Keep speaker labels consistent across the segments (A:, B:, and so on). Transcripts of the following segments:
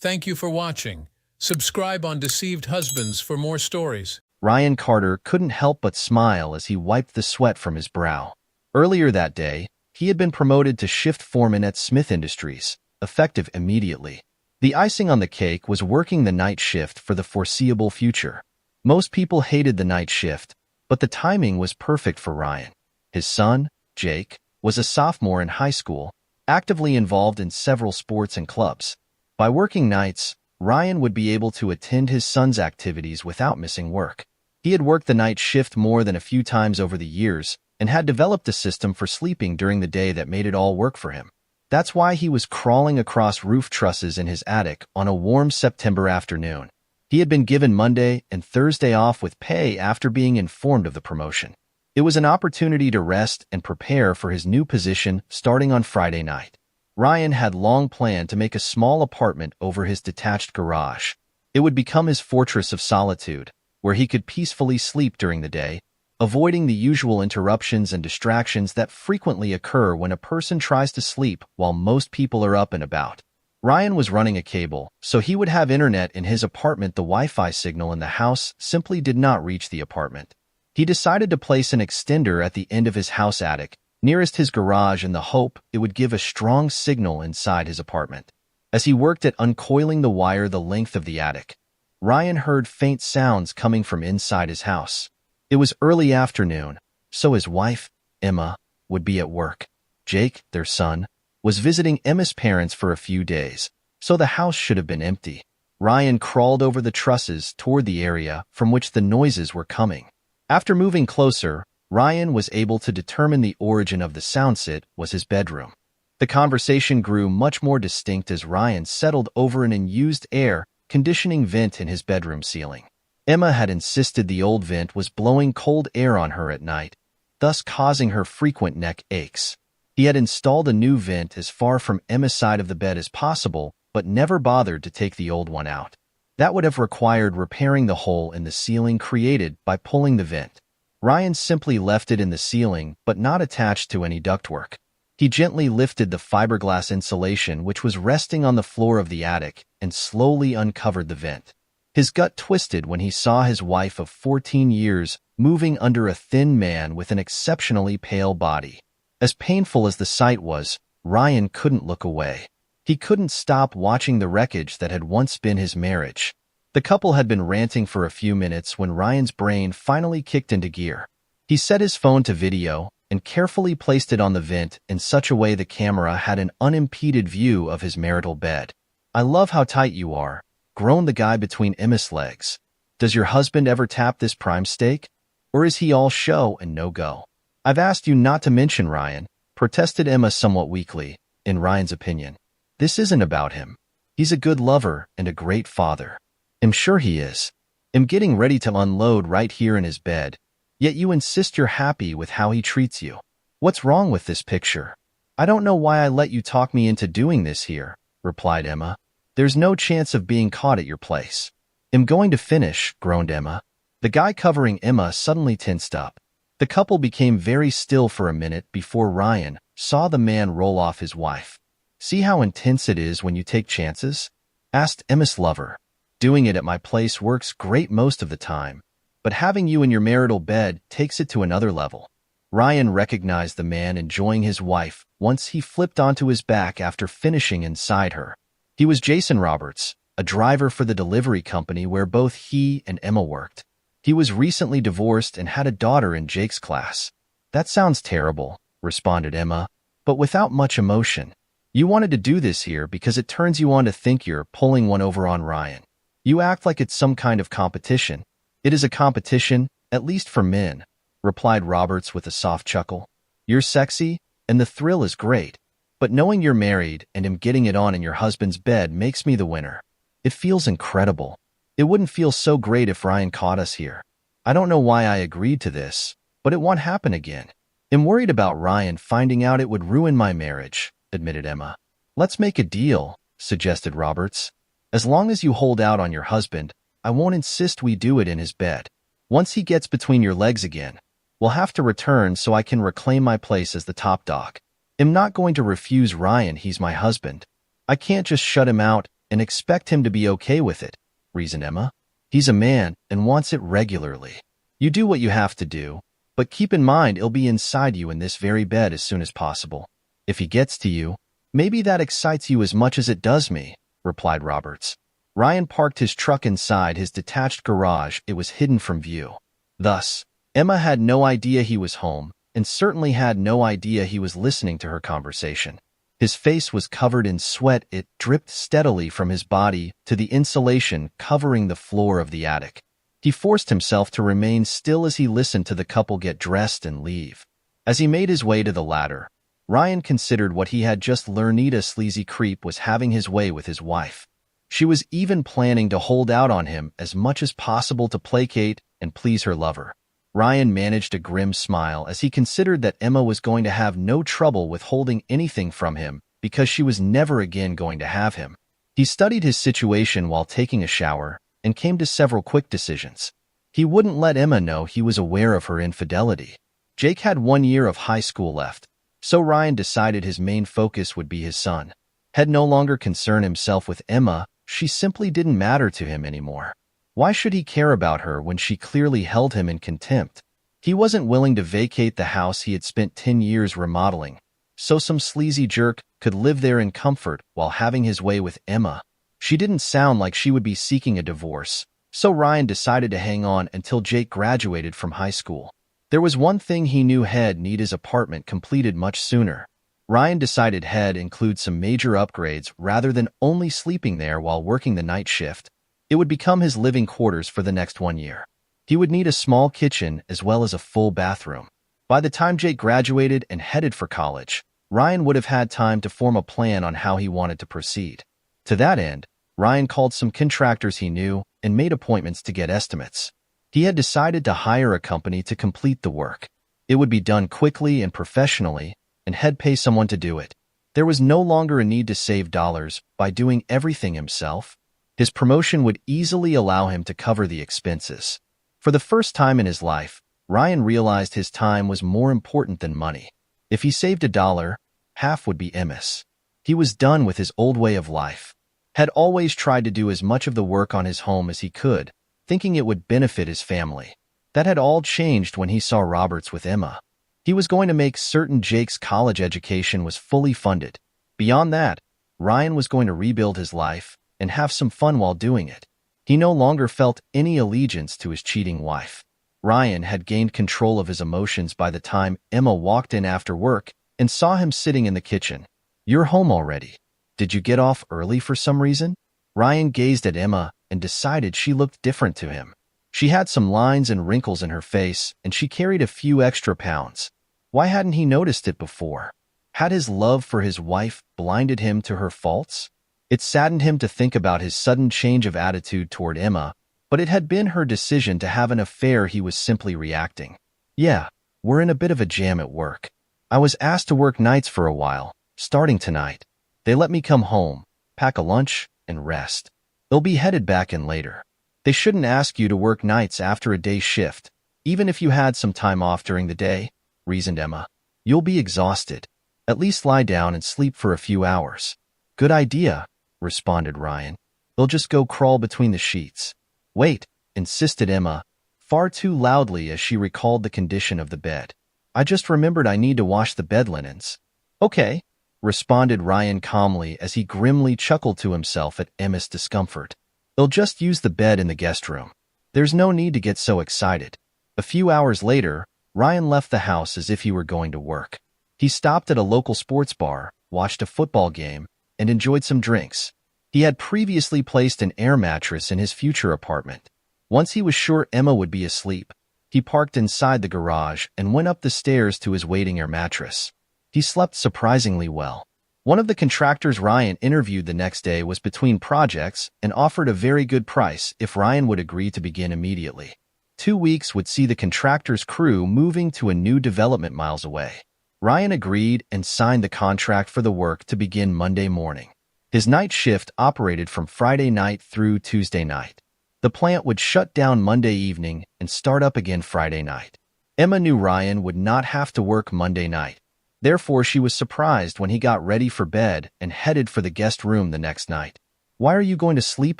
A: Thank you for watching. Subscribe on Deceived Husbands for more stories.
B: Ryan Carter couldn't help but smile as he wiped the sweat from his brow. Earlier that day, he had been promoted to shift foreman at Smith Industries, effective immediately. The icing on the cake was working the night shift for the foreseeable future. Most people hated the night shift, but the timing was perfect for Ryan. His son, Jake, was a sophomore in high school, actively involved in several sports and clubs. By working nights, Ryan would be able to attend his son's activities without missing work. He had worked the night shift more than a few times over the years and had developed a system for sleeping during the day that made it all work for him. That's why he was crawling across roof trusses in his attic on a warm September afternoon. He had been given Monday and Thursday off with pay after being informed of the promotion. It was an opportunity to rest and prepare for his new position starting on Friday night. Ryan had long planned to make a small apartment over his detached garage. It would become his fortress of solitude, where he could peacefully sleep during the day, avoiding the usual interruptions and distractions that frequently occur when a person tries to sleep while most people are up and about. Ryan was running a cable, so he would have internet in his apartment. The Wi-Fi signal in the house simply did not reach the apartment. He decided to place an extender at the end of his house attic, nearest his garage, in the hope it would give a strong signal inside his apartment. As he worked at uncoiling the wire the length of the attic, Ryan heard faint sounds coming from inside his house. It was early afternoon, so his wife, Emma, would be at work. Jake, their son, was visiting Emma's parents for a few days, so the house should have been empty. Ryan crawled over the trusses toward the area from which the noises were coming. After moving closer, Ryan was able to determine the origin of the soundset was his bedroom. The conversation grew much more distinct as Ryan settled over an unused air conditioning vent in his bedroom ceiling. Emma had insisted the old vent was blowing cold air on her at night, thus causing her frequent neck aches. He had installed a new vent as far from Emma's side of the bed as possible, but never bothered to take the old one out. That would have required repairing the hole in the ceiling created by pulling the vent. Ryan simply left it in the ceiling, but not attached to any ductwork. He gently lifted the fiberglass insulation which was resting on the floor of the attic and slowly uncovered the vent. His gut twisted when he saw his wife of 14 years moving under a thin man with an exceptionally pale body. As painful as the sight was, Ryan couldn't look away. He couldn't stop watching the wreckage that had once been his marriage. The couple had been ranting for a few minutes when Ryan's brain finally kicked into gear. He set his phone to video and carefully placed it on the vent in such a way the camera had an unimpeded view of his marital bed. "I love how tight you are," groaned the guy between Emma's legs. "Does your husband ever tap this prime steak? Or is he all show and no go?" "I've asked you not to mention Ryan," protested Emma somewhat weakly. "In Ryan's opinion, this isn't about him. He's a good lover and a great father. I'm sure he is. I'm getting ready to unload right here in his bed, yet you insist you're happy with how he treats you. What's wrong with this picture?" "I don't know why I let you talk me into doing this here," replied Emma. "There's no chance of being caught at your place." "I'm going to finish," groaned Emma. The guy covering Emma suddenly tensed up. The couple became very still for a minute before Ryan saw the man roll off his wife. "See how intense it is when you take chances?" asked Emma's lover. "Doing it at my place works great most of the time, but having you in your marital bed takes it to another level." Ryan recognized the man enjoying his wife once he flipped onto his back after finishing inside her. He was Jason Roberts, a driver for the delivery company where both he and Emma worked. He was recently divorced and had a daughter in Jake's class. "That sounds terrible," responded Emma, but without much emotion. "You wanted to do this here because it turns you on to think you're pulling one over on Ryan. You act like it's some kind of competition." "It is a competition, at least for men," replied Roberts with a soft chuckle. "You're sexy, and the thrill is great. But knowing you're married and am getting it on in your husband's bed makes me the winner. It feels incredible. It wouldn't feel so great if Ryan caught us here. I don't know why I agreed to this, but it won't happen again. I'm worried about Ryan finding out. It would ruin my marriage," admitted Emma. "Let's make a deal," suggested Roberts. "As long as you hold out on your husband, I won't insist we do it in his bed. Once he gets between your legs again, we'll have to return so I can reclaim my place as the top dog. I'm not going to refuse Ryan. He's my husband. I can't just shut him out and expect him to be okay with it, reasoned Emma. He's a man and wants it regularly. You do what you have to do, but keep in mind it'll be inside you in this very bed as soon as possible. If he gets to you, maybe that excites you as much as it does me, replied Roberts. Ryan parked his truck inside his detached garage. It was hidden from view. Thus, Emma had no idea he was home, and certainly had no idea he was listening to her conversation. His face was covered in sweat. It dripped steadily from his body to the insulation covering the floor of the attic. He forced himself to remain still as he listened to the couple get dressed and leave. As he made his way to the ladder, Ryan considered what he had just learned. A sleazy creep was having his way with his wife. She was even planning to hold out on him as much as possible to placate and please her lover. Ryan managed a grim smile as he considered that Emma was going to have no trouble withholding anything from him because she was never again going to have him. He studied his situation while taking a shower and came to several quick decisions. He wouldn't let Emma know he was aware of her infidelity. Jake had 1 year of high school left, so Ryan decided his main focus would be his son. Had no longer concerned himself with Emma. She simply didn't matter to him anymore. Why should he care about her when she clearly held him in contempt? He wasn't willing to vacate the house he had spent 10 years remodeling, so some sleazy jerk could live there in comfort while having his way with Emma. She didn't sound like she would be seeking a divorce, so Ryan decided to hang on until Jake graduated from high school. There was one thing he knew: he'd need his apartment completed much sooner. Ryan decided he'd include some major upgrades rather than only sleeping there while working the night shift. It would become his living quarters for the next 1 year. He would need a small kitchen as well as a full bathroom. By the time Jake graduated and headed for college, Ryan would have had time to form a plan on how he wanted to proceed. To that end, Ryan called some contractors he knew and made appointments to get estimates. He had decided to hire a company to complete the work. It would be done quickly and professionally, and he'd pay someone to do it. There was no longer a need to save dollars by doing everything himself. His promotion would easily allow him to cover the expenses. For the first time in his life, Ryan realized his time was more important than money. If he saved $1, half would be Emma's. He was done with his old way of life. Had always tried to do as much of the work on his home as he could, thinking it would benefit his family. That had all changed when he saw Roberts with Emma. He was going to make certain Jake's college education was fully funded. Beyond that, Ryan was going to rebuild his life and have some fun while doing it. He no longer felt any allegiance to his cheating wife. Ryan had gained control of his emotions by the time Emma walked in after work and saw him sitting in the kitchen. "You're home already. Did you get off early for some reason?" Ryan gazed at Emma and decided she looked different to him. She had some lines and wrinkles in her face, and she carried a few extra pounds. Why hadn't he noticed it before? Had his love for his wife blinded him to her faults? It saddened him to think about his sudden change of attitude toward Emma, but it had been her decision to have an affair. He was simply reacting. "Yeah, we're in a bit of a jam at work. I was asked to work nights for a while, starting tonight. They let me come home, pack a lunch, and rest. They'll be headed back in later. They shouldn't ask you to work nights after a day shift, even if you had some time off during the day," reasoned Emma. "You'll be exhausted. At least lie down and sleep for a few hours." "Good idea," responded Ryan. "They'll just go crawl between the sheets." "Wait," insisted Emma, far too loudly as she recalled the condition of the bed. "I just remembered I need to wash the bed linens." "Okay," responded Ryan calmly as he grimly chuckled to himself at Emma's discomfort. "They'll just use the bed in the guest room. There's no need to get so excited." A few hours later, Ryan left the house as if he were going to work. He stopped at a local sports bar, watched a football game, and enjoyed some drinks. He had previously placed an air mattress in his future apartment. Once he was sure Emma would be asleep, he parked inside the garage and went up the stairs to his waiting air mattress. He slept surprisingly well. One of the contractors Ryan interviewed the next day was between projects and offered a very good price if Ryan would agree to begin immediately. 2 weeks would see the contractor's crew moving to a new development miles away. Ryan agreed and signed the contract for the work to begin Monday morning. His night shift operated from Friday night through Tuesday night. The plant would shut down Monday evening and start up again Friday night. Emma knew Ryan would not have to work Monday night. Therefore, she was surprised when he got ready for bed and headed for the guest room the next night. Why are you going to sleep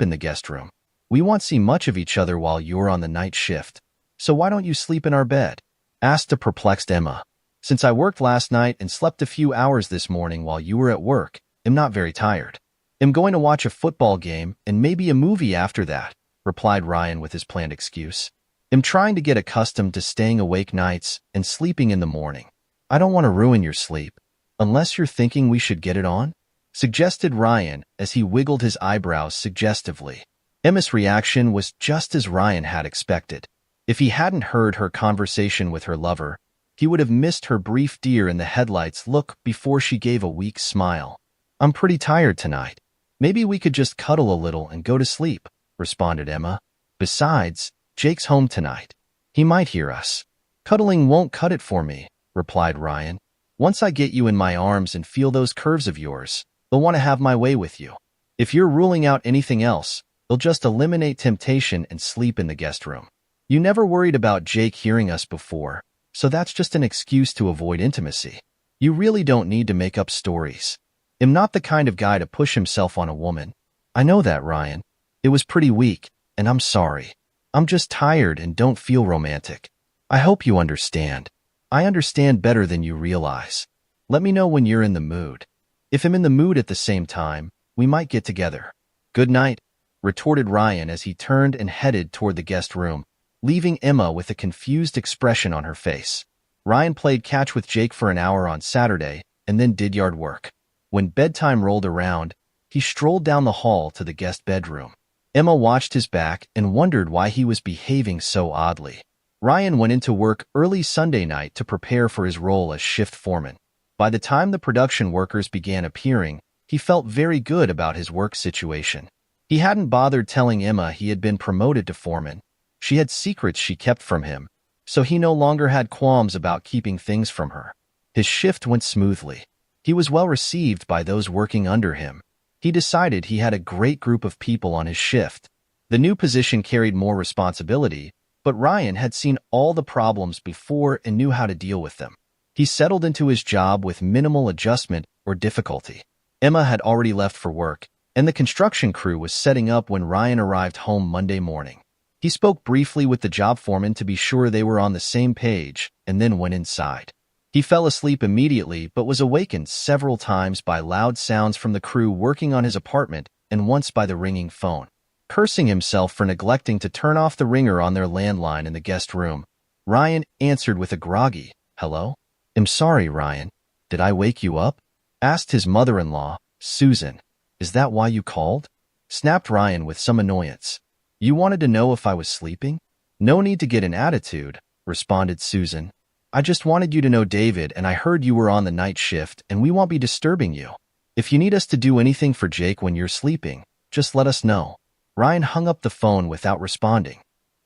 B: in the guest room? We won't see much of each other while you're on the night shift. So why don't you sleep in our bed? Asked a perplexed Emma. Since I worked last night and slept a few hours this morning while you were at work, I'm not very tired. I'm going to watch a football game and maybe a movie after that, replied Ryan with his planned excuse. I'm trying to get accustomed to staying awake nights and sleeping in the morning. I don't want to ruin your sleep. Unless you're thinking we should get it on? Suggested Ryan as he wiggled his eyebrows suggestively. Emma's reaction was just as Ryan had expected. If he hadn't heard her conversation with her lover, he would have missed her brief deer-in-the-headlights look before she gave a weak smile. I'm pretty tired tonight. Maybe we could just cuddle a little and go to sleep, responded Emma. Besides, Jake's home tonight. He might hear us. Cuddling won't cut it for me, replied Ryan. Once I get you in my arms and feel those curves of yours, I'll want to have my way with you. If you're ruling out anything else, I'll just eliminate temptation and sleep in the guest room. You never worried about Jake hearing us before, so that's just an excuse to avoid intimacy. You really don't need to make up stories. I'm not the kind of guy to push himself on a woman. I know that, Ryan. It was pretty weak, and I'm sorry. I'm just tired and don't feel romantic. I hope you understand. I understand better than you realize. Let me know when you're in the mood. If I'm in the mood at the same time, we might get together. Good night, retorted Ryan as he turned and headed toward the guest room, leaving Emma with a confused expression on her face. Ryan played catch with Jake for an hour on Saturday and then did yard work. When bedtime rolled around, he strolled down the hall to the guest bedroom. Emma watched his back and wondered why he was behaving so oddly. Ryan went into work early Sunday night to prepare for his role as shift foreman. By the time the production workers began appearing, he felt very good about his work situation. He hadn't bothered telling Emma he had been promoted to foreman. She had secrets she kept from him, so he no longer had qualms about keeping things from her. His shift went smoothly. He was well received by those working under him. He decided he had a great group of people on his shift. The new position carried more responsibility, but Ryan had seen all the problems before and knew how to deal with them. He settled into his job with minimal adjustment or difficulty. Emma had already left for work, and the construction crew was setting up when Ryan arrived home Monday morning. He spoke briefly with the job foreman to be sure they were on the same page, and then went inside. He fell asleep immediately but was awakened several times by loud sounds from the crew working on his apartment and once by the ringing phone. Cursing himself for neglecting to turn off the ringer on their landline in the guest room, Ryan answered with a groggy, "Hello? I'm sorry, Ryan. Did I wake you up?" asked his mother-in-law, Susan. "Is that why you called?" snapped Ryan with some annoyance. "You wanted to know if I was sleeping?" "No need to get an attitude," responded Susan. "I just wanted you to know David and I heard you were on the night shift and we won't be disturbing you. If you need us to do anything for Jake when you're sleeping, just let us know." Ryan hung up the phone without responding.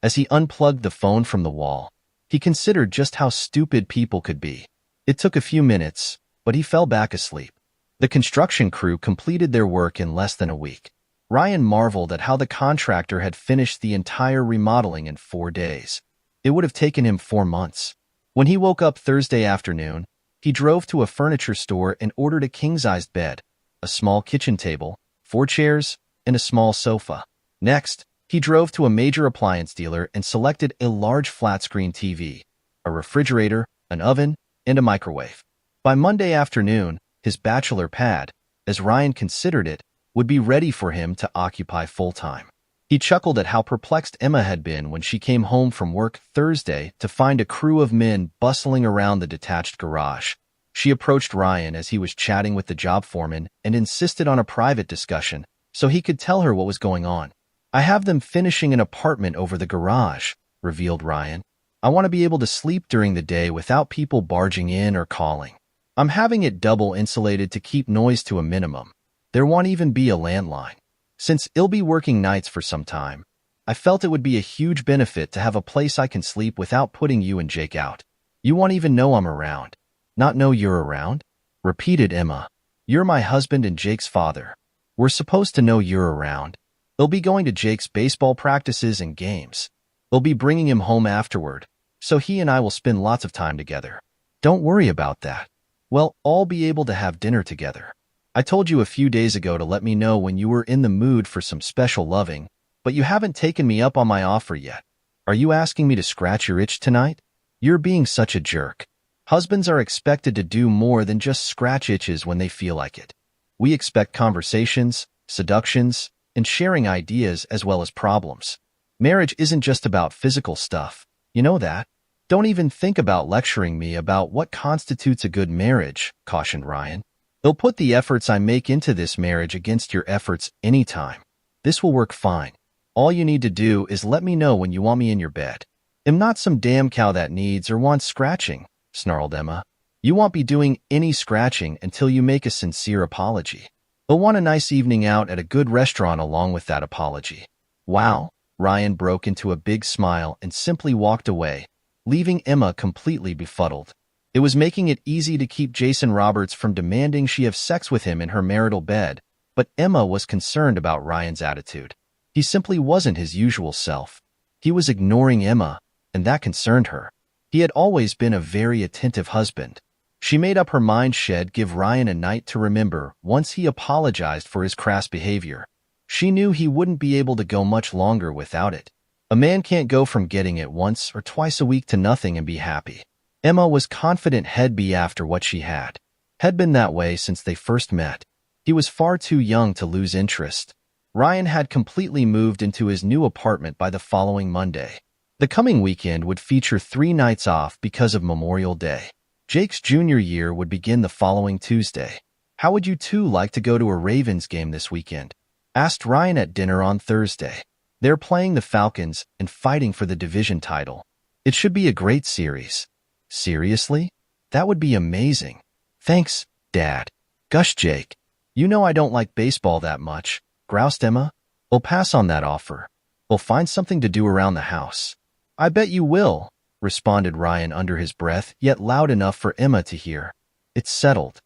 B: As he unplugged the phone from the wall, he considered just how stupid people could be. It took a few minutes, but he fell back asleep. The construction crew completed their work in less than a week. Ryan marveled at how the contractor had finished the entire remodeling in 4 days. It would have taken him 4 months. When he woke up Thursday afternoon, he drove to a furniture store and ordered a king-sized bed, a small kitchen table, 4 chairs, and a small sofa. Next, he drove to a major appliance dealer and selected a large flat-screen TV, a refrigerator, an oven, and a microwave. By Monday afternoon, his bachelor pad, as Ryan considered it, would be ready for him to occupy full-time. He chuckled at how perplexed Emma had been when she came home from work Thursday to find a crew of men bustling around the detached garage. She approached Ryan as he was chatting with the job foreman and insisted on a private discussion so he could tell her what was going on. "I have them finishing an apartment over the garage," revealed Ryan. "I want to be able to sleep during the day without people barging in or calling. I'm having it double insulated to keep noise to a minimum. There won't even be a landline. Since I'll be working nights for some time, I felt it would be a huge benefit to have a place I can sleep without putting you and Jake out. You won't even know I'm around." "Not know you're around?" repeated Emma. "You're my husband and Jake's father. We're supposed to know you're around. They'll be going to Jake's baseball practices and games. They'll be bringing him home afterward, so he and I will spend lots of time together. Don't worry about that. We'll all be able to have dinner together." I told you a few days ago to let me know when you were in the mood for some special loving, but you haven't taken me up on my offer yet. Are you asking me to scratch your itch tonight? You're being such a jerk. Husbands are expected to do more than just scratch itches when they feel like it. We expect conversations, seductions, and sharing ideas as well as problems. Marriage isn't just about physical stuff. You know that. Don't even think about lecturing me about what constitutes a good marriage, cautioned Ryan. They'll put the efforts I make into this marriage against your efforts anytime. This will work fine. All you need to do is let me know when you want me in your bed. I'm not some damn cow that needs or wants scratching, snarled Emma. You won't be doing any scratching until you make a sincere apology. They'll want a nice evening out at a good restaurant along with that apology. Wow, Ryan broke into a big smile and simply walked away, leaving Emma completely befuddled. It was making it easy to keep Jason Roberts from demanding she have sex with him in her marital bed, but Emma was concerned about Ryan's attitude. He simply wasn't his usual self. He was ignoring Emma, and that concerned her. He had always been a very attentive husband. She made up her mind she'd give Ryan a night to remember once he apologized for his crass behavior. She knew he wouldn't be able to go much longer without it. A man can't go from getting it once or twice a week to nothing and be happy. Emma was confident he'd be after what she had. Had been that way since they first met. He was far too young to lose interest. Ryan had completely moved into his new apartment by the following Monday. The coming weekend would feature 3 nights off because of Memorial Day. Jake's junior year would begin the following Tuesday. How would you two like to go to a Ravens game this weekend? Asked Ryan at dinner on Thursday. They're playing the Falcons and fighting for the division title. It should be a great series. Seriously? That would be amazing. Thanks, Dad. Gosh, Jake. You know I don't like baseball that much, groused Emma. We'll pass on that offer. We'll find something to do around the house. I bet you will, responded Ryan under his breath, yet loud enough for Emma to hear. It's settled.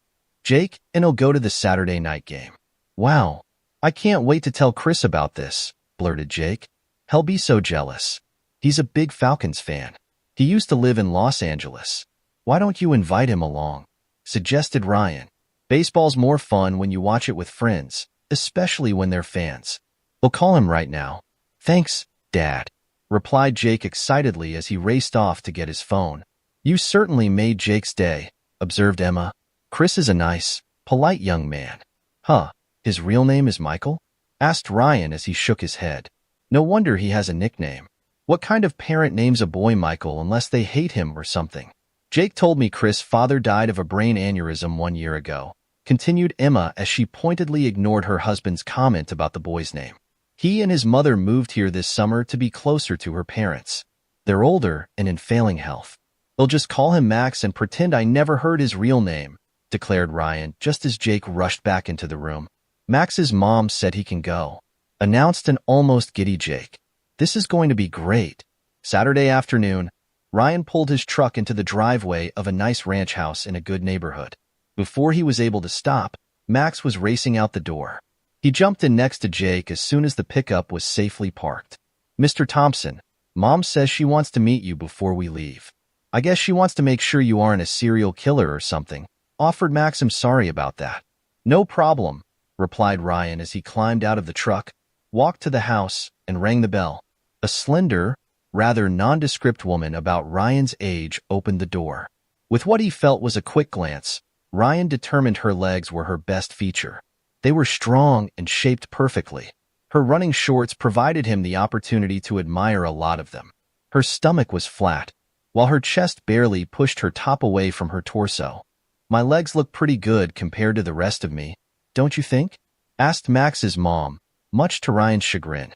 B: Jake and he'll go to the Saturday night game. Wow. I can't wait to tell Chris about this, blurted Jake. He'll be so jealous. He's a big Falcons fan. He used to live in Los Angeles. Why don't you invite him along? Suggested Ryan. Baseball's more fun when you watch it with friends, especially when they're fans. We'll call him right now. Thanks, Dad, replied Jake excitedly as he raced off to get his phone. You certainly made Jake's day, observed Emma. Chris is a nice, polite young man. Huh, his real name is Michael? Asked Ryan as he shook his head. No wonder he has a nickname. What kind of parent names a boy Michael unless they hate him or something? Jake told me Chris' father died of a brain aneurysm 1 year ago, continued Emma as she pointedly ignored her husband's comment about the boy's name. He and his mother moved here this summer to be closer to her parents. They're older and in failing health. They'll just call him Max and pretend I never heard his real name, declared Ryan just as Jake rushed back into the room. Max's mom said he can go, announced an almost giddy Jake. This is going to be great. Saturday afternoon, Ryan pulled his truck into the driveway of a nice ranch house in a good neighborhood. Before he was able to stop, Max was racing out the door. He jumped in next to Jake as soon as the pickup was safely parked. Mr. Thompson, Mom says she wants to meet you before we leave. I guess she wants to make sure you aren't a serial killer or something, offered Max. I'm sorry about that. No problem, replied Ryan as he climbed out of the truck, walked to the house, and rang the bell. A slender, rather nondescript woman about Ryan's age opened the door. With what he felt was a quick glance, Ryan determined her legs were her best feature. They were strong and shaped perfectly. Her running shorts provided him the opportunity to admire a lot of them. Her stomach was flat, while her chest barely pushed her top away from her torso. My legs look pretty good compared to the rest of me, don't you think? Asked Max's mom, much to Ryan's chagrin.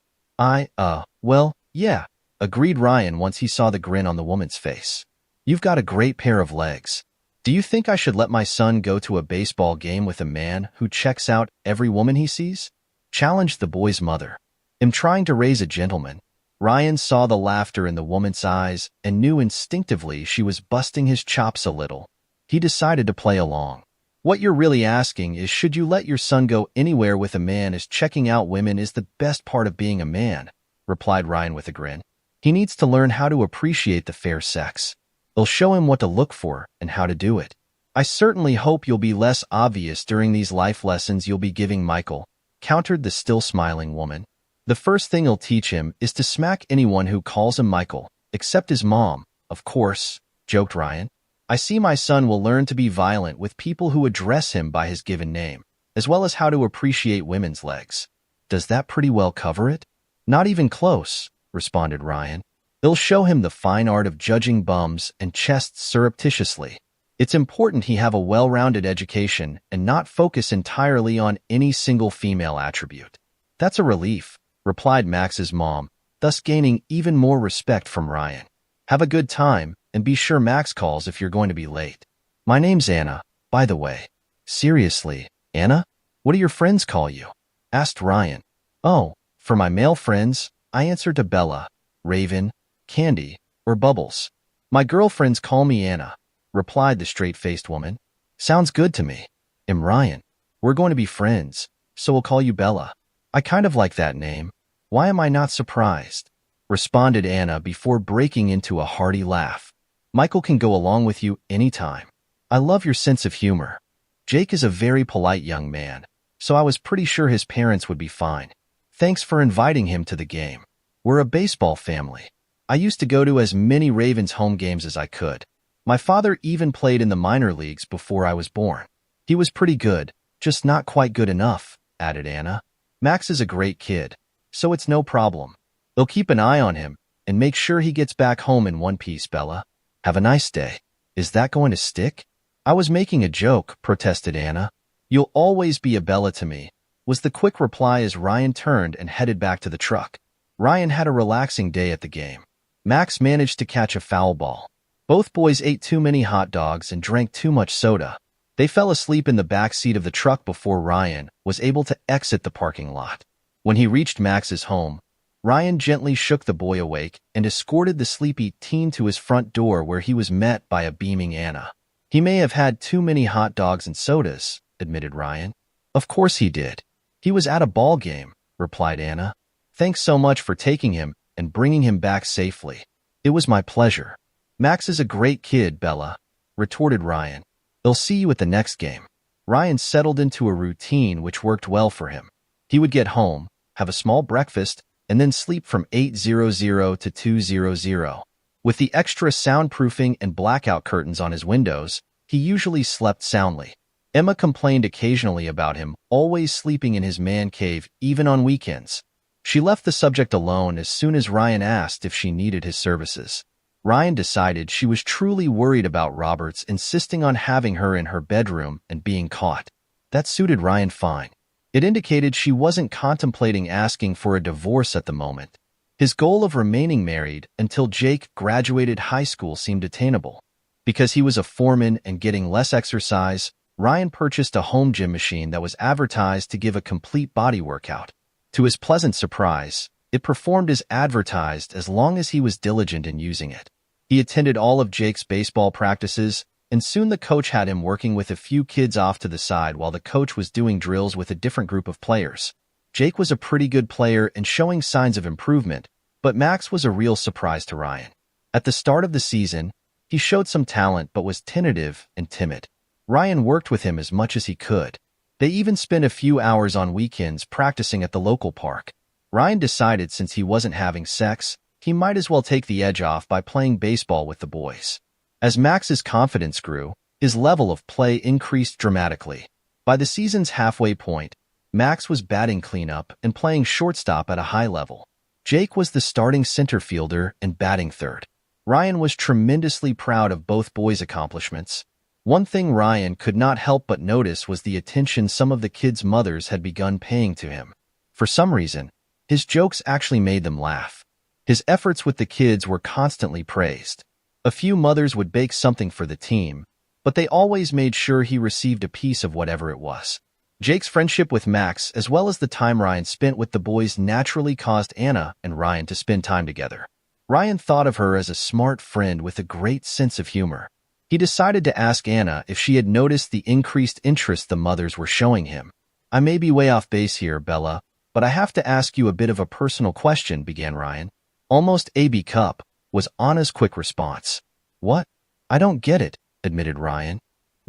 B: Well, yeah, agreed Ryan once he saw the grin on the woman's face. You've got a great pair of legs. Do you think I should let my son go to a baseball game with a man who checks out every woman he sees? Challenged the boy's mother. I'm trying to raise a gentleman. Ryan saw the laughter in the woman's eyes and knew instinctively she was busting his chops a little. He decided to play along. What you're really asking is, should you let your son go anywhere with a man as checking out women is the best part of being a man, replied Ryan with a grin. He needs to learn how to appreciate the fair sex. They'll show him what to look for and how to do it. I certainly hope you'll be less obvious during these life lessons you'll be giving Michael, countered the still smiling woman. The first thing he'll teach him is to smack anyone who calls him Michael, except his mom, of course, joked Ryan. I see my son will learn to be violent with people who address him by his given name, as well as how to appreciate women's legs. Does that pretty well cover it? Not even close, responded Ryan. It'll show him the fine art of judging bums and chests surreptitiously. It's important he have a well-rounded education and not focus entirely on any single female attribute. That's a relief, replied Max's mom, thus gaining even more respect from Ryan. Have a good time, and be sure Max calls if you're going to be late. My name's Anna, by the way. Seriously, Anna? What do your friends call you? Asked Ryan. Oh, for my male friends, I answer to Bella, Raven, Candy, or Bubbles. My girlfriends call me Anna, replied the straight-faced woman. Sounds good to me. I'm Ryan. We're going to be friends, so we'll call you Bella. I kind of like that name. Why am I not surprised? Responded Anna before breaking into a hearty laugh. Michael can go along with you anytime. I love your sense of humor. Jake is a very polite young man, so I was pretty sure his parents would be fine. Thanks for inviting him to the game. We're a baseball family. I used to go to as many Ravens home games as I could. My father even played in the minor leagues before I was born. He was pretty good, just not quite good enough, added Anna. Max is a great kid, so it's no problem. They'll keep an eye on him and make sure he gets back home in one piece, Bella. Have a nice day. Is that going to stick? I was making a joke, protested Anna. You'll always be a Bella to me, was the quick reply as Ryan turned and headed back to the truck. Ryan had a relaxing day at the game. Max managed to catch a foul ball. Both boys ate too many hot dogs and drank too much soda. They fell asleep in the back seat of the truck before Ryan was able to exit the parking lot. When he reached Max's home, Ryan gently shook the boy awake and escorted the sleepy teen to his front door where he was met by a beaming Anna. He may have had too many hot dogs and sodas, admitted Ryan. Of course he did. He was at a ball game, replied Anna. Thanks so much for taking him and bringing him back safely. It was my pleasure. Max is a great kid, Bella, retorted Ryan. They'll see you at the next game. Ryan settled into a routine which worked well for him. He would get home, have a small breakfast, and then sleep from 8:00 to 2:00. With the extra soundproofing and blackout curtains on his windows, he usually slept soundly. Emma complained occasionally about him always sleeping in his man cave even on weekends. She left the subject alone as soon as Ryan asked if she needed his services. Ryan decided she was truly worried about Roberts insisting on having her in her bedroom and being caught. That suited Ryan fine. It indicated she wasn't contemplating asking for a divorce at the moment. His goal of remaining married until Jake graduated high school seemed attainable. Because he was a foreman and getting less exercise, Ryan purchased a home gym machine that was advertised to give a complete body workout. To his pleasant surprise, it performed as advertised as long as he was diligent in using it. He attended all of Jake's baseball practices, and soon the coach had him working with a few kids off to the side while the coach was doing drills with a different group of players. Jake was a pretty good player and showing signs of improvement, but Max was a real surprise to Ryan. At the start of the season, he showed some talent but was tentative and timid. Ryan worked with him as much as he could. They even spent a few hours on weekends practicing at the local park. Ryan decided since he wasn't having sex, he might as well take the edge off by playing baseball with the boys. As Max's confidence grew, his level of play increased dramatically. By the season's halfway point, Max was batting cleanup and playing shortstop at a high level. Jake was the starting center fielder and batting third. Ryan was tremendously proud of both boys' accomplishments. One thing Ryan could not help but notice was the attention some of the kids' mothers had begun paying to him. For some reason, his jokes actually made them laugh. His efforts with the kids were constantly praised. A few mothers would bake something for the team, but they always made sure he received a piece of whatever it was. Jake's friendship with Max, as well as the time Ryan spent with the boys, naturally caused Anna and Ryan to spend time together. Ryan thought of her as a smart friend with a great sense of humor. He decided to ask Anna if she had noticed the increased interest the mothers were showing him. I may be way off base here, Bella, but I have to ask you a bit of a personal question, began Ryan. Almost A.B. Cup, was Anna's quick response. What? I don't get it, admitted Ryan.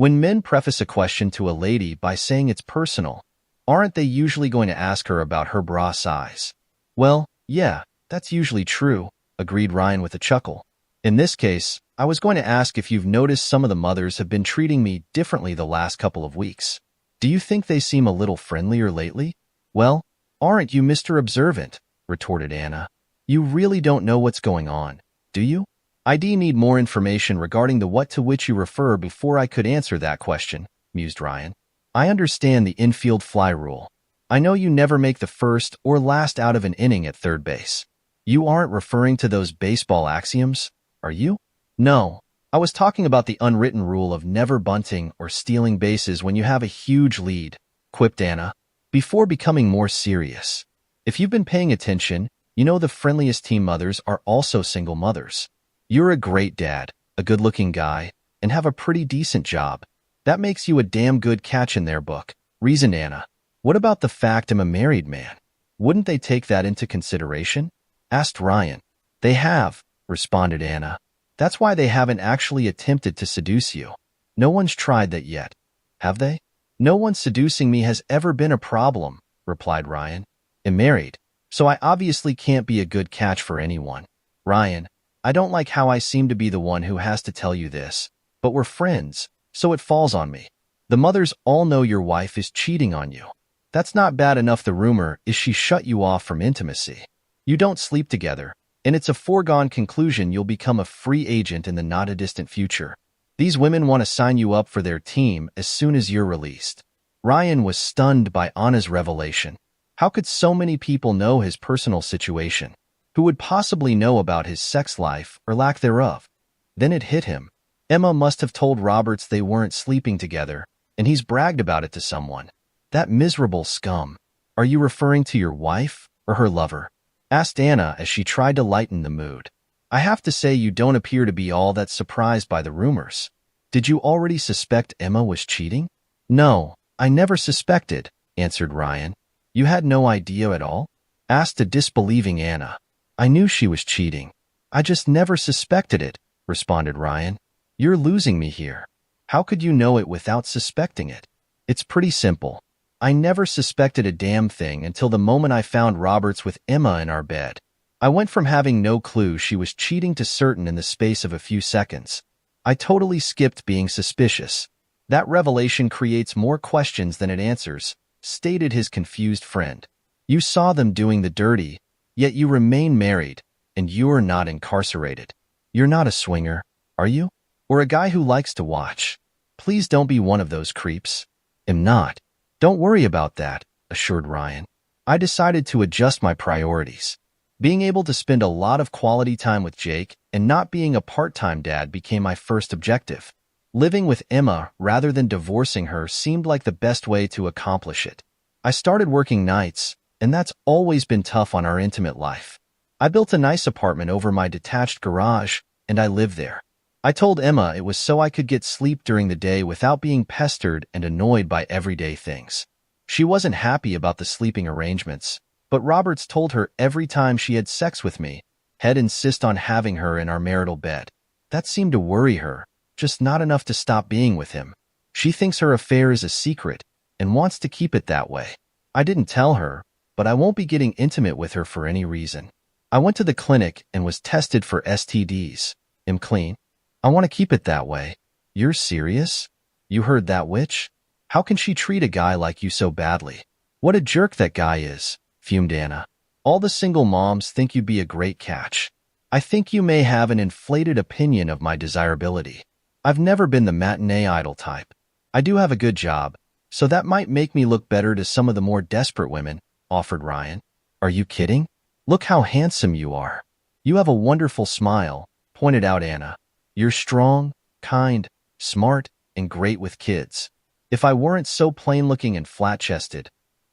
B: When men preface a question to a lady by saying it's personal, aren't they usually going to ask her about her bra size? Well, yeah, that's usually true, agreed Ryan with a chuckle. In this case, I was going to ask if you've noticed some of the mothers have been treating me differently the last couple of weeks. Do you think they seem a little friendlier lately? Well, aren't you Mr. Observant? Retorted Anna. You really don't know what's going on, do you? I'd need more information regarding the what to which you refer before I could answer that question, mused Ryan. I understand the infield fly rule. I know you never make the first or last out of an inning at third base. You aren't referring to those baseball axioms, are you? No, I was talking about the unwritten rule of never bunting or stealing bases when you have a huge lead, quipped Anna, before becoming more serious. If you've been paying attention, you know the friendliest team mothers are also single mothers. You're a great dad, a good-looking guy, and have a pretty decent job. That makes you a damn good catch in their book, reasoned Anna. What about the fact I'm a married man? Wouldn't they take that into consideration? Asked Ryan. They have, responded Anna. That's why they haven't actually attempted to seduce you. No one's tried that yet. Have they? No one seducing me has ever been a problem, replied Ryan. I'm married, so I obviously can't be a good catch for anyone. Ryan, I don't like how I seem to be the one who has to tell you this, but we're friends, so it falls on me. The mothers all know your wife is cheating on you. That's not bad enough. The rumor is she shut you off from intimacy. You don't sleep together, and it's a foregone conclusion you'll become a free agent in the not-a-distant future. These women want to sign you up for their team as soon as you're released. Ryan was stunned by Anna's revelation. How could so many people know his personal situation? Who would possibly know about his sex life or lack thereof? Then it hit him. Emma must have told Roberts they weren't sleeping together, and he's bragged about it to someone. That miserable scum. Are you referring to your wife or her lover? Asked Anna as she tried to lighten the mood. I have to say you don't appear to be all that surprised by the rumors. Did you already suspect Emma was cheating? No, I never suspected, answered Ryan. You had no idea at all? Asked a disbelieving Anna. I knew she was cheating. I just never suspected it, responded Ryan. You're losing me here. How could you know it without suspecting it? It's pretty simple. I never suspected a damn thing until the moment I found Roberts with Emma in our bed. I went from having no clue she was cheating to certain in the space of a few seconds. I totally skipped being suspicious. That revelation creates more questions than it answers, stated his confused friend. You saw them doing the dirty, yet you remain married, and you're not incarcerated. You're not a swinger, are you? Or a guy who likes to watch? Please don't be one of those creeps. I'm not. Don't worry about that, assured Ryan. I decided to adjust my priorities. Being able to spend a lot of quality time with Jake and not being a part-time dad became my first objective. Living with Emma rather than divorcing her seemed like the best way to accomplish it. I started working nights, and that's always been tough on our intimate life. I built a nice apartment over my detached garage, and I live there. I told Emma it was so I could get sleep during the day without being pestered and annoyed by everyday things. She wasn't happy about the sleeping arrangements, but Roberts told her every time she had sex with me, he'd insist on having her in our marital bed. That seemed to worry her, just not enough to stop being with him. She thinks her affair is a secret and wants to keep it that way. I didn't tell her, but I won't be getting intimate with her for any reason. I went to the clinic and was tested for STDs. I'm clean. I want to keep it that way. You're serious? You heard that, witch? How can she treat a guy like you so badly? What a jerk that guy is, fumed Anna. All the single moms think you'd be a great catch. I think you may have an inflated opinion of my desirability. I've never been the matinee idol type. I do have a good job, so that might make me look better to some of the more desperate women, offered Ryan. Are you kidding? Look how handsome you are. You have a wonderful smile, pointed out Anna. You're strong, kind, smart, and great with kids. If I weren't so plain-looking and flat-chested,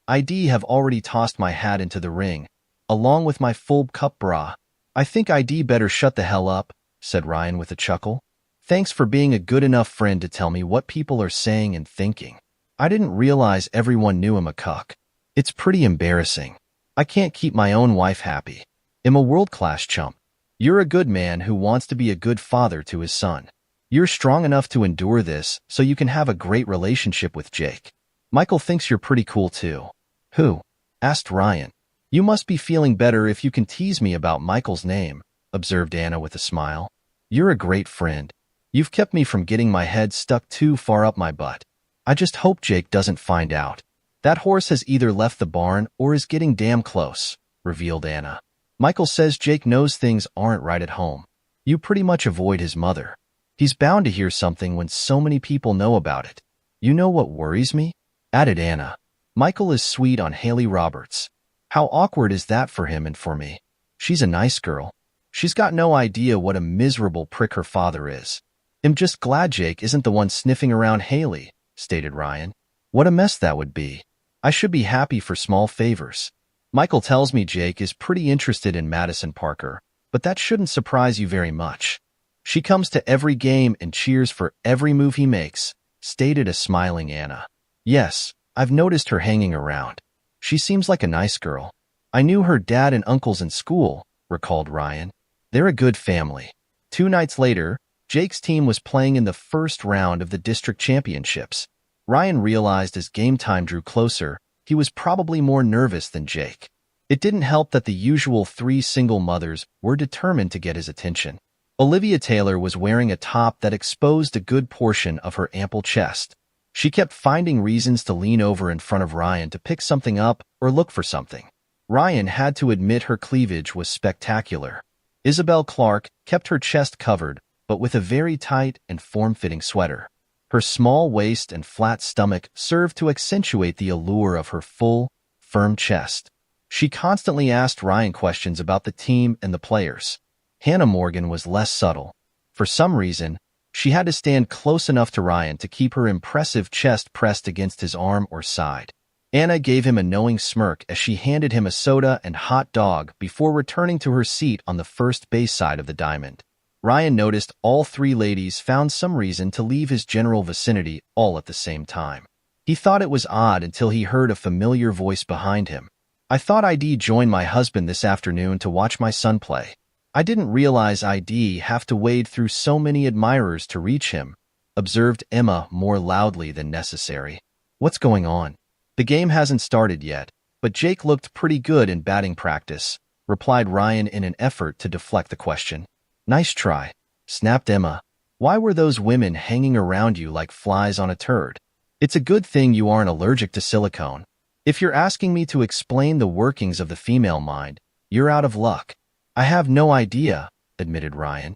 B: I'd have already tossed my hat into the ring, along with my full cup bra. I think I'd better shut the hell up, said Ryan with a chuckle. Thanks for being a good enough friend to tell me what people are saying and thinking. I didn't realize everyone knew I'm a cuck. It's pretty embarrassing. I can't keep my own wife happy. I'm a world-class chump. You're a good man who wants to be a good father to his son. You're strong enough to endure this, so you can have a great relationship with Jake. Michael thinks you're pretty cool too. Who? Asked Ryan. You must be feeling better if you can tease me about Michael's name, observed Anna with a smile. You're a great friend. You've kept me from getting my head stuck too far up my butt. I just hope Jake doesn't find out. That horse has either left the barn or is getting damn close, revealed Anna. Michael says Jake knows things aren't right at home. You pretty much avoid his mother. He's bound to hear something when so many people know about it. You know what worries me? Added Anna. Michael is sweet on Haley Roberts. How awkward is that for him and for me? She's a nice girl. She's got no idea what a miserable prick her father is. I'm just glad Jake isn't the one sniffing around Haley, stated Ryan. What a mess that would be. I should be happy for small favors. Michael tells me Jake is pretty interested in Madison Parker, but that shouldn't surprise you very much. She comes to every game and cheers for every move he makes, stated a smiling Anna. Yes, I've noticed her hanging around. She seems like a nice girl. I knew her dad and uncles in school, recalled Ryan. They're a good family. 2 nights later, Jake's team was playing in the first round of the district championships. Ryan realized as game time drew closer, he was probably more nervous than Jake. It didn't help that the usual 3 single mothers were determined to get his attention. Olivia Taylor was wearing a top that exposed a good portion of her ample chest. She kept finding reasons to lean over in front of Ryan to pick something up or look for something. Ryan had to admit her cleavage was spectacular. Isabel Clark kept her chest covered, but with a very tight and form-fitting sweater. Her small waist and flat stomach served to accentuate the allure of her full, firm chest. She constantly asked Ryan questions about the team and the players. Hannah Morgan was less subtle. For some reason, she had to stand close enough to Ryan to keep her impressive chest pressed against his arm or side. Anna gave him a knowing smirk as she handed him a soda and hot dog before returning to her seat on the first base side of the diamond. Ryan noticed all 3 ladies found some reason to leave his general vicinity all at the same time. He thought it was odd until he heard a familiar voice behind him. I thought I'd join my husband this afternoon to watch my son play. I didn't realize I'd have to wade through so many admirers to reach him, observed Emma more loudly than necessary. What's going on? The game hasn't started yet, but Jake looked pretty good in batting practice, replied Ryan in an effort to deflect the question. Nice try, snapped Emma. Why were those women hanging around you like flies on a turd? It's a good thing you aren't allergic to silicone. If you're asking me to explain the workings of the female mind, you're out of luck. I have no idea, admitted Ryan.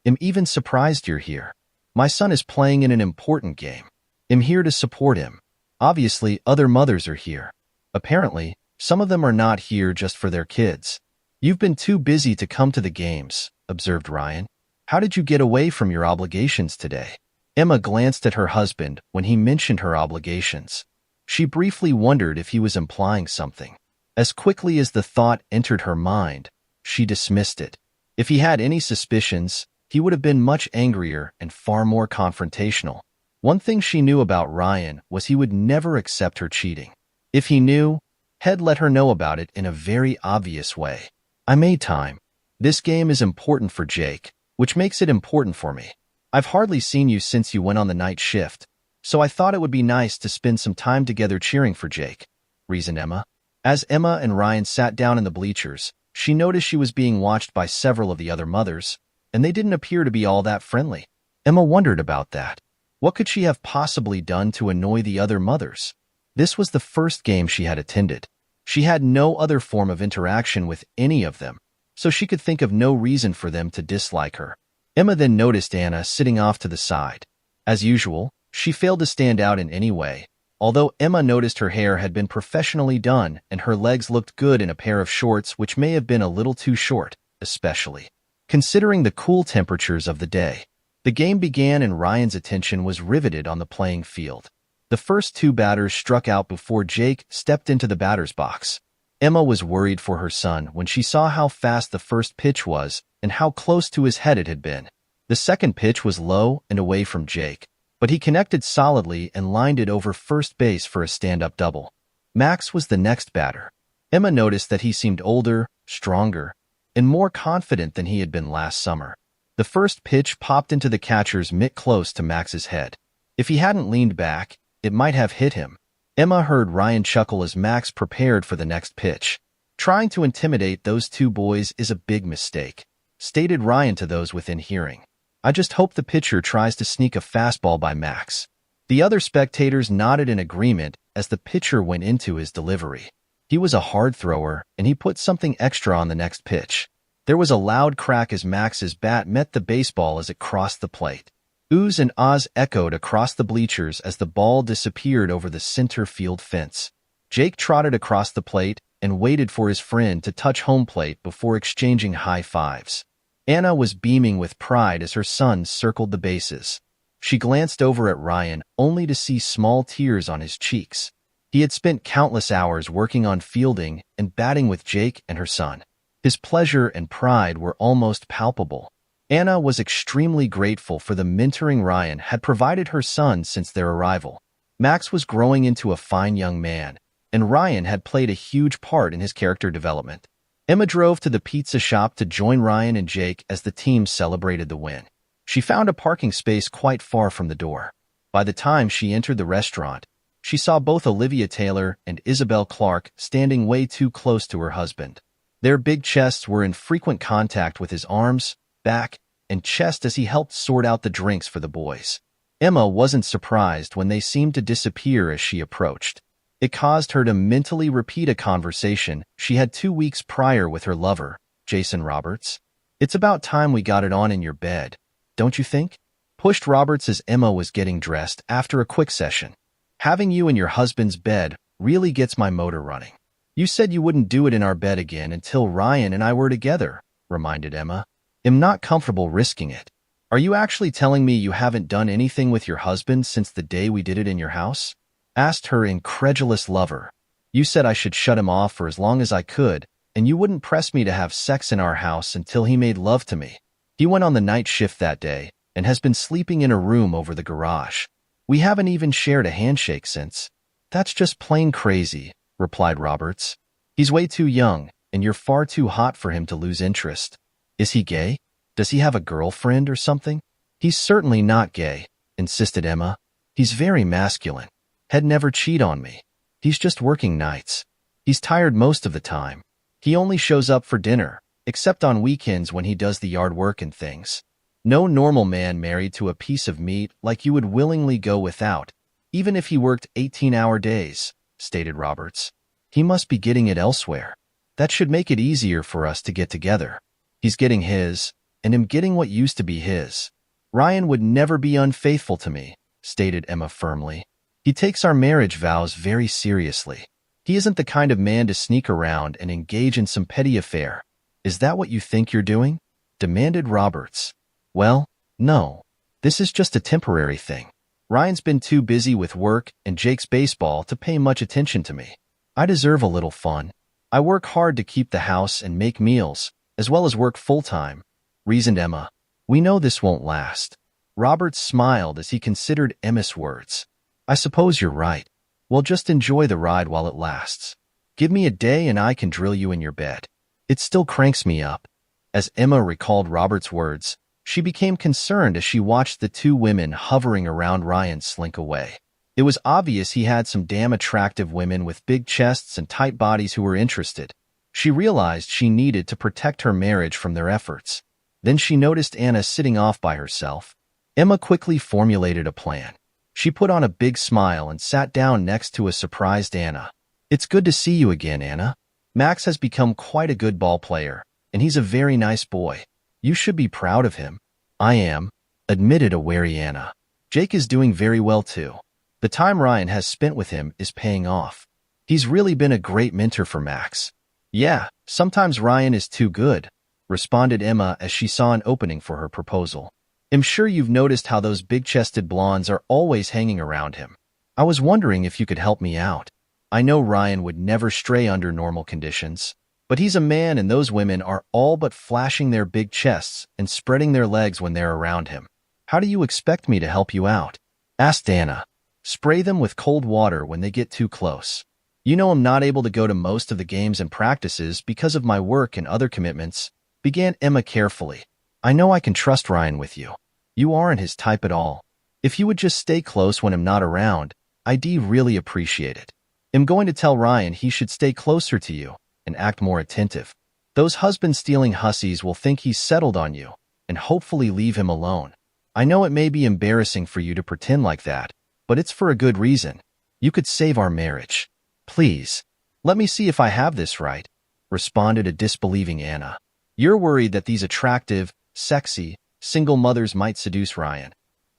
B: I'm even surprised you're here. My son is playing in an important game. I'm here to support him. Obviously, other mothers are here. Apparently, some of them are not here just for their kids. You've been too busy to come to the games, observed Ryan. How did you get away from your obligations today? Emma glanced at her husband when he mentioned her obligations. She briefly wondered if he was implying something. As quickly as the thought entered her mind, she dismissed it. If he had any suspicions, he would have been much angrier and far more confrontational. One thing she knew about Ryan was he would never accept her cheating. If he knew, he'd let her know about it in a very obvious way. I made time. This game is important for Jake, which makes it important for me. I've hardly seen you since you went on the night shift, so I thought it would be nice to spend some time together cheering for Jake, reasoned Emma. As Emma and Ryan sat down in the bleachers, she noticed she was being watched by several of the other mothers, and they didn't appear to be all that friendly. Emma wondered about that. What could she have possibly done to annoy the other mothers? This was the first game she had attended. She had no other form of interaction with any of them, so she could think of no reason for them to dislike her. Emma then noticed Anna sitting off to the side. As usual, she failed to stand out in any way, although Emma noticed her hair had been professionally done and her legs looked good in a pair of shorts which may have been a little too short, especially considering the cool temperatures of the day. The game began and Ryan's attention was riveted on the playing field. The first 2 batters struck out before Jake stepped into the batter's box. Emma was worried for her son when she saw how fast the first pitch was and how close to his head it had been. The second pitch was low and away from Jake, but he connected solidly and lined it over first base for a stand-up double. Max was the next batter. Emma noticed that he seemed older, stronger, and more confident than he had been last summer. The first pitch popped into the catcher's mitt close to Max's head. If he hadn't leaned back, it might have hit him. Emma heard Ryan chuckle as Max prepared for the next pitch. Trying to intimidate those two boys is a big mistake, stated Ryan to those within hearing. I just hope the pitcher tries to sneak a fastball by Max. The other spectators nodded in agreement as the pitcher went into his delivery. He was a hard thrower, and he put something extra on the next pitch. There was a loud crack as Max's bat met the baseball as it crossed the plate. Oohs and ahs echoed across the bleachers as the ball disappeared over the center field fence. Jake trotted across the plate and waited for his friend to touch home plate before exchanging high fives. Anna was beaming with pride as her son circled the bases. She glanced over at Ryan, only to see small tears on his cheeks. He had spent countless hours working on fielding and batting with Jake and her son. His pleasure and pride were almost palpable. Anna was extremely grateful for the mentoring Ryan had provided her son since their arrival. Max was growing into a fine young man, and Ryan had played a huge part in his character development. Emma drove to the pizza shop to join Ryan and Jake as the team celebrated the win. She found a parking space quite far from the door. By the time she entered the restaurant, she saw both Olivia Taylor and Isabel Clark standing way too close to her husband. Their big chests were in frequent contact with his arms, back, and chest as he helped sort out the drinks for the boys. Emma wasn't surprised when they seemed to disappear as she approached. It caused her to mentally repeat a conversation she had 2 weeks prior with her lover, Jason Roberts. "It's about time we got it on in your bed, don't you think?" Pushed Roberts as Emma was getting dressed after a quick session. "Having you in your husband's bed really gets my motor running." "You said you wouldn't do it in our bed again until Ryan and I were together," reminded Emma. "I'm not comfortable risking it." "Are you actually telling me you haven't done anything with your husband since the day we did it in your house?" asked her incredulous lover. "You said I should shut him off for as long as I could, and you wouldn't press me to have sex in our house until he made love to me. He went on the night shift that day and has been sleeping in a room over the garage. We haven't even shared a handshake since." "That's just plain crazy," replied Roberts. "He's way too young, and you're far too hot for him to lose interest." "Is he gay? Does he have a girlfriend or something?" "He's certainly not gay," insisted Emma. "He's very masculine. He'd never cheat on me. He's just working nights. He's tired most of the time. He only shows up for dinner, except on weekends when he does the yard work and things. No normal man married to a piece of meat like you would willingly go without, even if he worked 18-hour days," stated Roberts. "He must be getting it elsewhere. That should make it easier for us to get together. He's getting his, and I'm getting what used to be his. Ryan would never be unfaithful to me," stated Emma firmly. "He takes our marriage vows very seriously. He isn't the kind of man to sneak around and engage in some petty affair." "Is that what you think you're doing?" demanded Roberts. "Well, no. This is just a temporary thing. Ryan's been too busy with work and Jake's baseball to pay much attention to me. I deserve a little fun. I work hard to keep the house and make meals, as well as work full-time," reasoned Emma. "We know this won't last." Roberts smiled as he considered Emma's words. "I suppose you're right. Well, just enjoy the ride while it lasts. Give me a day and I can drill you in your bed. It still cranks me up." As Emma recalled Robert's words, she became concerned as she watched the two women hovering around Ryan slink away. It was obvious he had some damn attractive women with big chests and tight bodies who were interested. She realized she needed to protect her marriage from their efforts. Then she noticed Anna sitting off by herself. Emma quickly formulated a plan. She put on a big smile and sat down next to a surprised Anna. "It's good to see you again, Anna. Max has become quite a good ball player, and he's a very nice boy. You should be proud of him." "I am," admitted a wary Anna. "Jake is doing very well too. The time Ryan has spent with him is paying off. He's really been a great mentor for Max." "Yeah, sometimes Ryan is too good," responded Emma as she saw an opening for her proposal. "I'm sure you've noticed how those big-chested blondes are always hanging around him. I was wondering if you could help me out. I know Ryan would never stray under normal conditions, but he's a man and those women are all but flashing their big chests and spreading their legs when they're around him. How do you expect me to help you out?" asked Anna. "Spray them with cold water when they get too close. You know I'm not able to go to most of the games and practices because of my work and other commitments," began Emma carefully. I know I can trust Ryan with you. You aren't his type at all. If you would just stay close when I'm not around, I'd really appreciate it. I'm going to tell Ryan he should stay closer to you and act more attentive. Those husband-stealing hussies will think he's settled on you and hopefully leave him alone. I know it may be embarrassing for you to pretend like that, but it's for a good reason. You could save our marriage. Please, let me see if I have this right, responded a disbelieving Anna. You're worried that these attractive, sexy, single mothers might seduce Ryan.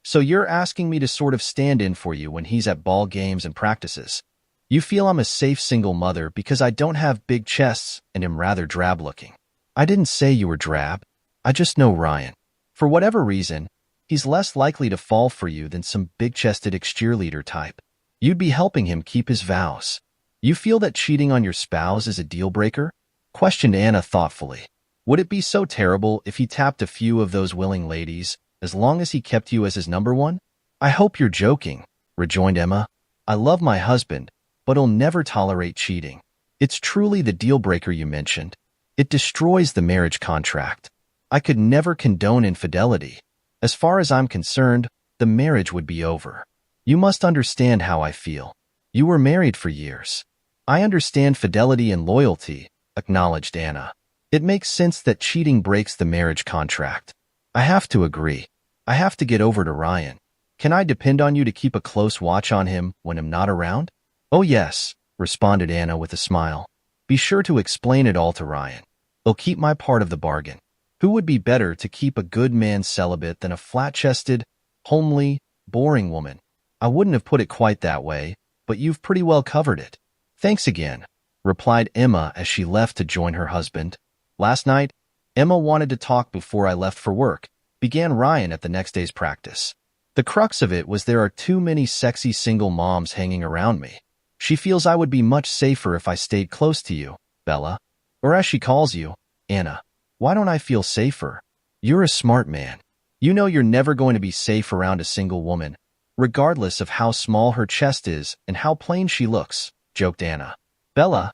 B: So you're asking me to sort of stand in for you when he's at ball games and practices. You feel I'm a safe single mother because I don't have big chests and am rather drab-looking. I didn't say you were drab. I just know Ryan. For whatever reason, he's less likely to fall for you than some big-chested ex-cheerleader type. You'd be helping him keep his vows. You feel that cheating on your spouse is a deal-breaker? Questioned Anna thoughtfully. Would it be so terrible if he tapped a few of those willing ladies, as long as he kept you as his number one? I hope you're joking, rejoined Emma. I love my husband, but he'll never tolerate cheating. It's truly the deal-breaker you mentioned. It destroys the marriage contract. I could never condone infidelity. As far as I'm concerned, the marriage would be over. You must understand how I feel. You were married for years. I understand fidelity and loyalty, acknowledged Anna. It makes sense that cheating breaks the marriage contract. I have to agree. I have to get over to Ryan. Can I depend on you to keep a close watch on him when I'm not around? Oh yes, responded Anna with a smile. Be sure to explain it all to Ryan. He'll keep my part of the bargain. Who would be better to keep a good man celibate than a flat-chested, homely, boring woman? I wouldn't have put it quite that way, but you've pretty well covered it. Thanks again, replied Emma as she left to join her husband. Last night, Emma wanted to talk before I left for work, began Ryan at the next day's practice. The crux of it was there are too many sexy single moms hanging around me. She feels I would be much safer if I stayed close to you, Bella. Or as she calls you, Anna. Why don't I feel safer? You're a smart man. You know you're never going to be safe around a single woman, regardless of how small her chest is and how plain she looks, joked Anna. Bella,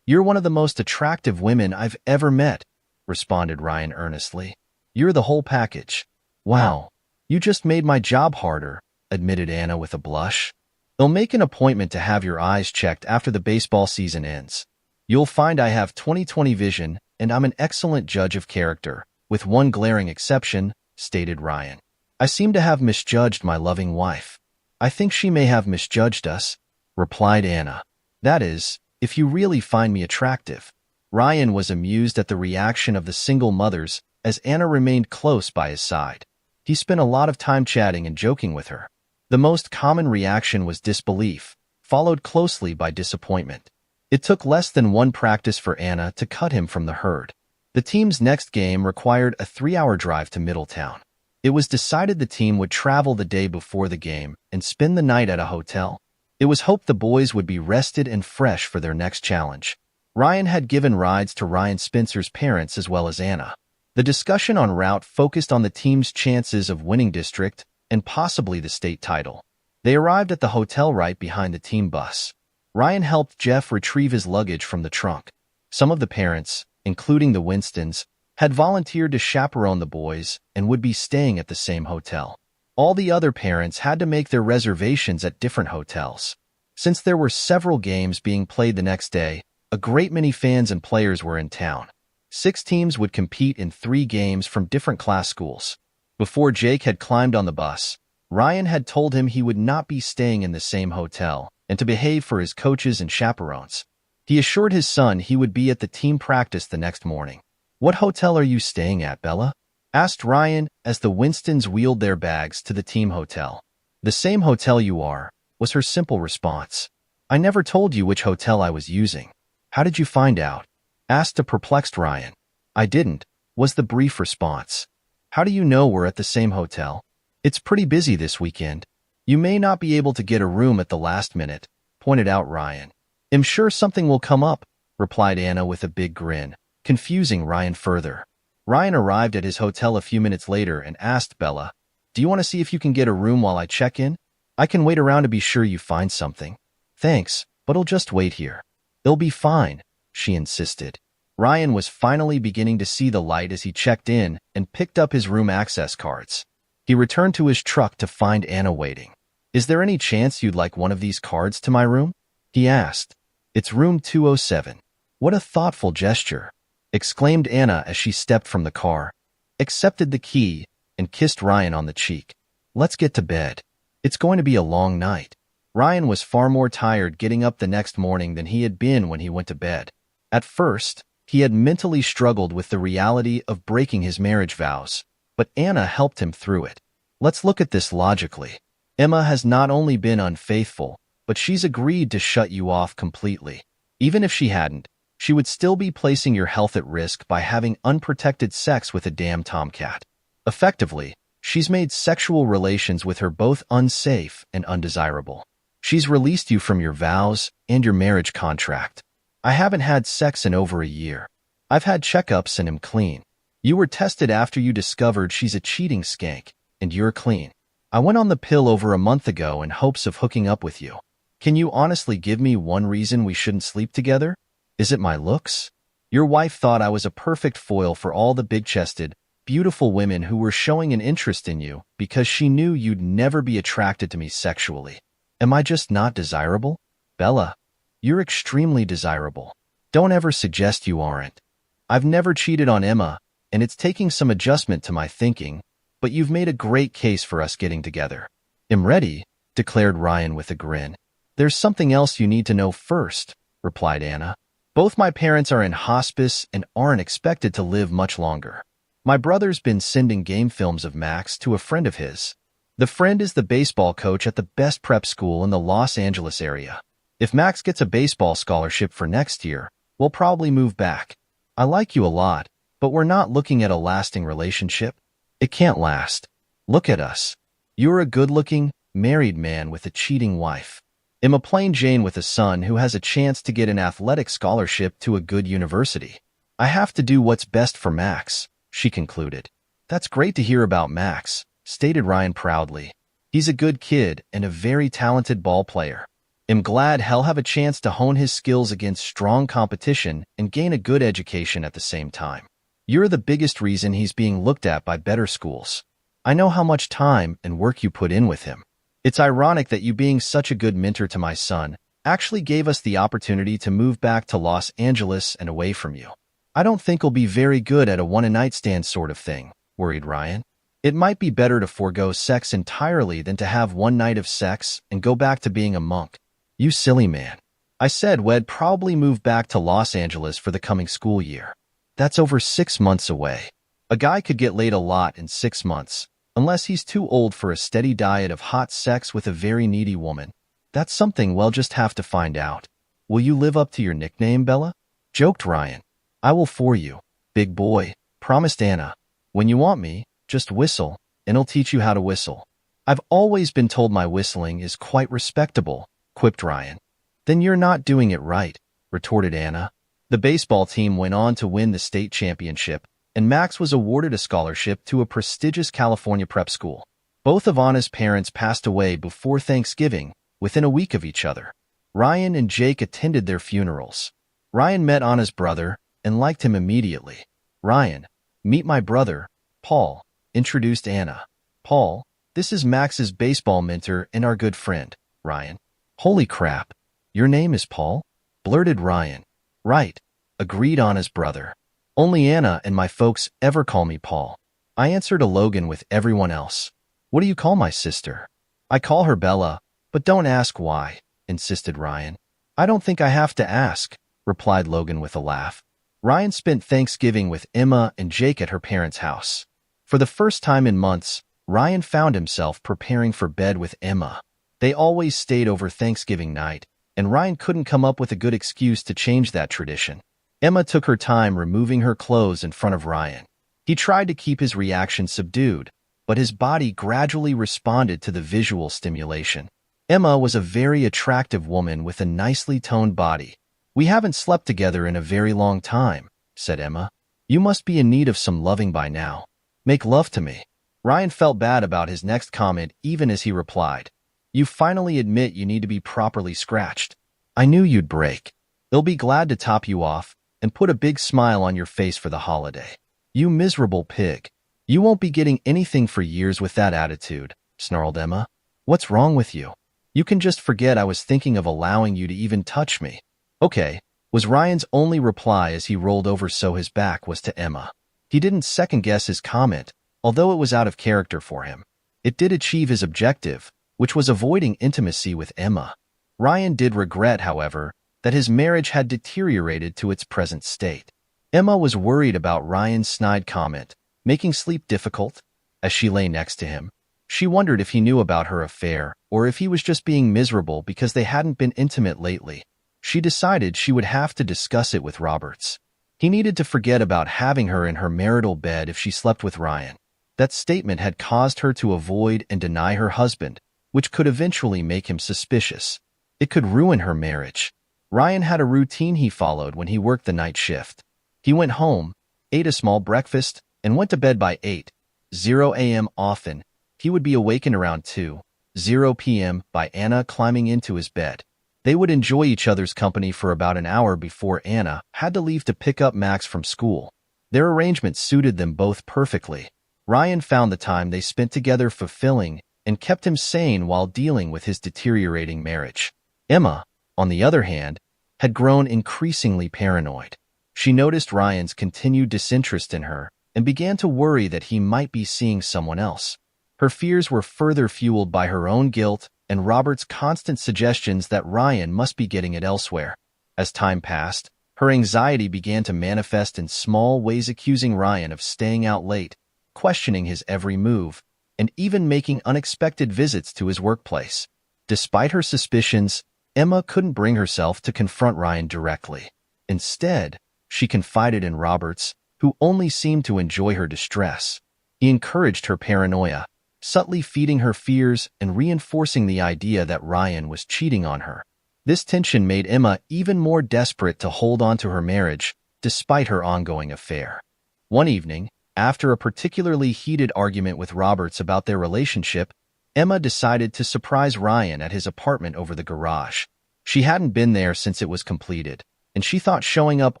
B: you're one of the most attractive women I've ever met, responded Ryan earnestly. You're the whole package. Wow, you just made my job harder, admitted Anna with a blush. They'll make an appointment to have your eyes checked after the baseball season ends. You'll find I have 20/20 vision and I'm an excellent judge of character, with one glaring exception, stated Ryan. I seem to have misjudged my loving wife. I think she may have misjudged us, replied Anna. That is, if you really find me attractive. Ryan was amused at the reaction of the single mothers as Anna remained close by his side. He spent a lot of time chatting and joking with her. The most common reaction was disbelief, followed closely by disappointment. It took less than one practice for Anna to cut him from the herd. The team's next game required a 3-hour drive to Middletown. It was decided the team would travel the day before the game and spend the night at a hotel. It was hoped the boys would be rested and fresh for their next challenge. Ryan had given rides to Ryan Spencer's parents as well as Anna. The discussion en route focused on the team's chances of winning district and possibly the state title. They arrived at the hotel right behind the team bus. Ryan helped Jeff retrieve his luggage from the trunk. Some of the parents, including the Winstons, had volunteered to chaperone the boys and would be staying at the same hotel. All the other parents had to make their reservations at different hotels. Since there were several games being played the next day, a great many fans and players were in town. 6 teams would compete in 3 games from different class schools. Before Jake had climbed on the bus, Ryan had told him he would not be staying in the same hotel and to behave for his coaches and chaperones. He assured his son he would be at the team practice the next morning. What hotel are you staying at, Bella? Asked Ryan as the Winstons wheeled their bags to the team hotel. The same hotel you are, was her simple response. I never told you which hotel I was using. How did you find out? Asked a perplexed Ryan. I didn't, was the brief response. How do you know we're at the same hotel? It's pretty busy this weekend. You may not be able to get a room at the last minute, pointed out Ryan. I'm sure something will come up, replied Anna with a big grin, confusing Ryan further. Ryan arrived at his hotel a few minutes later and asked Bella, do you want to see if you can get a room while I check in? I can wait around to be sure you find something. Thanks, but I'll just wait here. It'll be fine, she insisted. Ryan was finally beginning to see the light as he checked in and picked up his room access cards. He returned to his truck to find Anna waiting. "Is there any chance you'd like one of these cards to my room?" he asked. "It's room 207. "What a thoughtful gesture," exclaimed Anna as she stepped from the car, accepted the key, and kissed Ryan on the cheek. "Let's get to bed. It's going to be a long night." Ryan was far more tired getting up the next morning than he had been when he went to bed. At first, he had mentally struggled with the reality of breaking his marriage vows, but Anna helped him through it. Let's look at this logically. Emma has not only been unfaithful, but she's agreed to shut you off completely. Even if she hadn't, she would still be placing your health at risk by having unprotected sex with a damn tomcat. Effectively, she's made sexual relations with her both unsafe and undesirable. She's released you from your vows and your marriage contract. "I haven't had sex in over a year. I've had checkups and am clean. You were tested after you discovered she's a cheating skank, and you're clean. I went on the pill over a month ago in hopes of hooking up with you. Can you honestly give me one reason we shouldn't sleep together? Is it my looks? Your wife thought I was a perfect foil for all the big-chested, beautiful women who were showing an interest in you because she knew you'd never be attracted to me sexually. Am I just not desirable? Bella, you're extremely desirable. Don't ever suggest you aren't. I've never cheated on Emma, and it's taking some adjustment to my thinking, but you've made a great case for us getting together." "I'm ready," declared Ryan with a grin. "There's something else you need to know first," replied Anna. "Both my parents are in hospice and aren't expected to live much longer. My brother's been sending game films of Max to a friend of his. The friend is the baseball coach at the best prep school in the Los Angeles area. If Max gets a baseball scholarship for next year, we'll probably move back. I like you a lot, but we're not looking at a lasting relationship. It can't last. Look at us. You're a good-looking, married man with a cheating wife. I'm a plain Jane with a son who has a chance to get an athletic scholarship to a good university. I have to do what's best for Max," she concluded. "That's great to hear about Max," stated Ryan proudly. "He's a good kid and a very talented ball player. I'm glad he'll have a chance to hone his skills against strong competition and gain a good education at the same time. You're the biggest reason he's being looked at by better schools. I know how much time and work you put in with him. It's ironic that you being such a good mentor to my son actually gave us the opportunity to move back to Los Angeles and away from you. I don't think he'll be very good at a one-night stand sort of thing," worried Ryan. "It might be better to forego sex entirely than to have one night of sex and go back to being a monk." "You silly man. I said we'd probably move back to Los Angeles for the coming school year. That's over 6 months away. A guy could get laid a lot in 6 months, unless he's too old for a steady diet of hot sex with a very needy woman. That's something we'll just have to find out. Will you live up to your nickname, Bella?" joked Ryan. "I will for you, big boy," promised Anna. "When you want me, just whistle, and I'll teach you how to whistle." "I've always been told my whistling is quite respectable," quipped Ryan. "Then you're not doing it right," retorted Anna. The baseball team went on to win the state championship, and Max was awarded a scholarship to a prestigious California prep school. Both of Anna's parents passed away before Thanksgiving, within a week of each other. Ryan and Jake attended their funerals. Ryan met Anna's brother and liked him immediately. "Ryan, meet my brother, Paul," introduced Anna. "Paul, this is Max's baseball mentor and our good friend, Ryan." "Holy crap, your name is Paul?" blurted Ryan. "Right," agreed Anna's brother. "Only Anna and my folks ever call me Paul. I answer to Logan with everyone else. What do you call my sister?" "I call her Bella, but don't ask why," insisted Ryan. "I don't think I have to ask," replied Logan with a laugh. Ryan spent Thanksgiving with Emma and Jake at her parents' house. For the first time in months, Ryan found himself preparing for bed with Emma. They always stayed over Thanksgiving night, and Ryan couldn't come up with a good excuse to change that tradition. Emma took her time removing her clothes in front of Ryan. He tried to keep his reaction subdued, but his body gradually responded to the visual stimulation. Emma was a very attractive woman with a nicely toned body. "We haven't slept together in a very long time," said Emma. "You must be in need of some loving by now. Make love to me." Ryan felt bad about his next comment even as he replied, "You finally admit you need to be properly scratched. I knew you'd break. They'll be glad to top you off, and put a big smile on your face for the holiday. You miserable pig. You won't be getting anything for years with that attitude, snarled Emma. What's wrong with you? You can just forget I was thinking of allowing you to even touch me. Okay, was Ryan's only reply as he rolled over so his back was to Emma. He didn't second-guess his comment, although it was out of character for him. It did achieve his objective, which was avoiding intimacy with Emma. Ryan did regret, however, that his marriage had deteriorated to its present state. Emma was worried about Ryan's snide comment, making sleep difficult. As she lay next to him, she wondered if he knew about her affair or if he was just being miserable because they hadn't been intimate lately. She decided she would have to discuss it with Roberts. He needed to forget about having her in her marital bed if she slept with Ryan. That statement had caused her to avoid and deny her husband, which could eventually make him suspicious. It could ruin her marriage. Ryan had a routine he followed when he worked the night shift. He went home, ate a small breakfast, and went to bed by 8:00 a.m. Often, he would be awakened around 2:00 p.m. by Anna climbing into his bed. They would enjoy each other's company for about an hour before Anna had to leave to pick up Max from school. Their arrangement suited them both perfectly. Ryan found the time they spent together fulfilling and kept him sane while dealing with his deteriorating marriage. Emma, on the other hand, had grown increasingly paranoid. She noticed Ryan's continued disinterest in her and began to worry that he might be seeing someone else. Her fears were further fueled by her own guilt and Robert's constant suggestions that Ryan must be getting it elsewhere. As time passed, her anxiety began to manifest in small ways, accusing Ryan of staying out late, questioning his every move, and even making unexpected visits to his workplace. Despite her suspicions, Emma couldn't bring herself to confront Ryan directly. Instead, she confided in Roberts, who only seemed to enjoy her distress. He encouraged her paranoia, subtly feeding her fears and reinforcing the idea that Ryan was cheating on her. This tension made Emma even more desperate to hold on to her marriage, despite her ongoing affair. One evening, after a particularly heated argument with Roberts about their relationship, Emma decided to surprise Ryan at his apartment over the garage. She hadn't been there since it was completed, and she thought showing up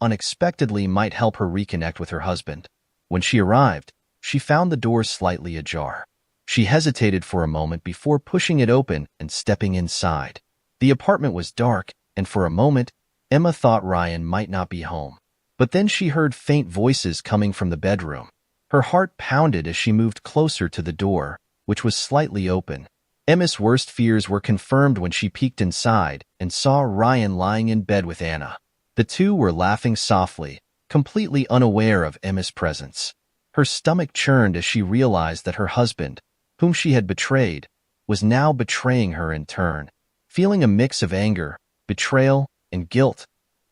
B: unexpectedly might help her reconnect with her husband. When she arrived, she found the door slightly ajar. She hesitated for a moment before pushing it open and stepping inside. The apartment was dark, and for a moment, Emma thought Ryan might not be home. But then she heard faint voices coming from the bedroom. Her heart pounded as she moved closer to the door, which was slightly open. Emma's worst fears were confirmed when she peeked inside and saw Ryan lying in bed with Anna. The two were laughing softly, completely unaware of Emma's presence. Her stomach churned as she realized that her husband, whom she had betrayed, was now betraying her in turn. Feeling a mix of anger, betrayal, and guilt,